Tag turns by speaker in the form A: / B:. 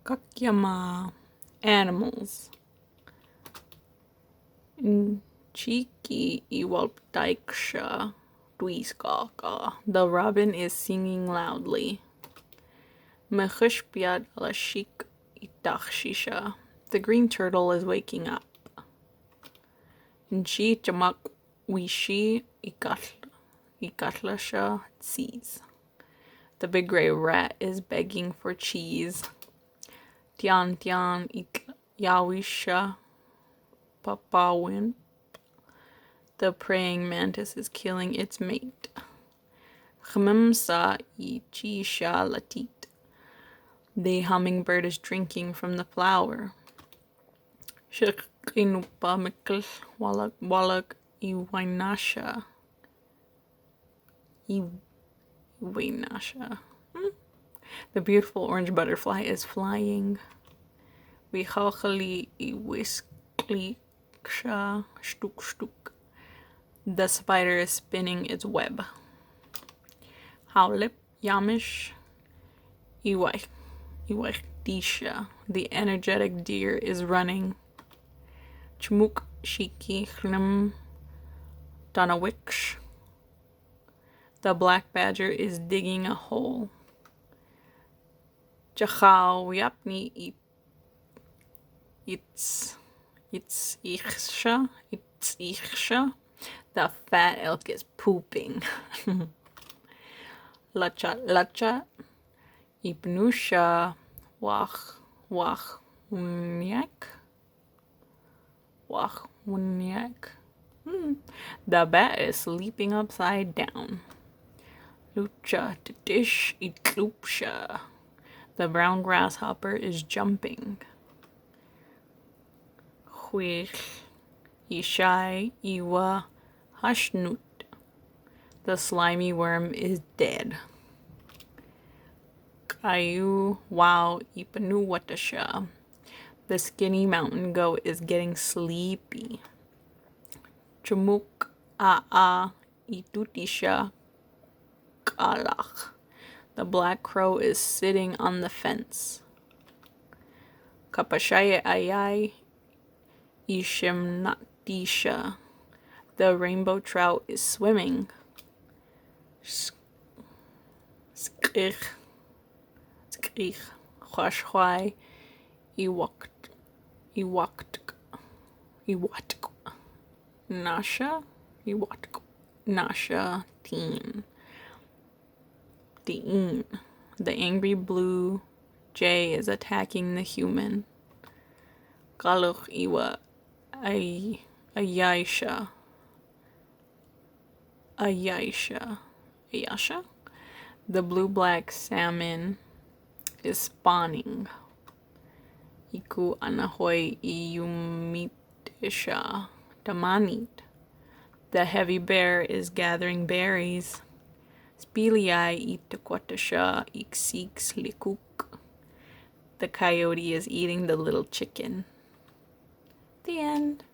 A: Kákyma, animals. Chiki iwalptaiksha tuiskaka. The robin is singing loudly. Mechushpiat lashik itakshisha. The green turtle is waking up. Nchi chamak wishi ikatlasha tsees. The big gray rat is begging for cheese. Tian tian yawisha papawin. The praying mantis is killing its mate. Chmimsa ichisha latit. The hummingbird is drinking from the flower. Shikrinupa mikl walak iwainasha. Iwainasha. The beautiful orange butterfly is flying. Vichachali iwiskli stuk stuk. The spider is spinning its web. Howlip yamish iwaihdisha. The energetic deer is running. Chmuk shiki chlim danawiksh. The black badger is digging a hole. Chachao yapni ichsha. The fat elk is pooping. Lachat ibnusha wach unyak. The bat is sleeping upside down. Lucha dish itlupsha. The brown grasshopper is jumping. Huich ishai iwa hashnut. The slimy worm is dead. Kayu wow ipanu watasha. The skinny mountain goat is getting sleepy. Chumuk a itutisha kalach. The black crow is sitting on the fence. Kapashaya ayai ishimnatisha. The rainbow trout is swimming. Skrich chwashwai iwakt nasha teen. The angry blue jay is attacking the human. Galuch iwa ayasha. The blue-black salmon is spawning. Iku anahoy iyumitisha tamanit. The heavy bear is gathering berries. Spiliai itakwatasha iksiks likuk. The coyote is eating the little chicken. The end.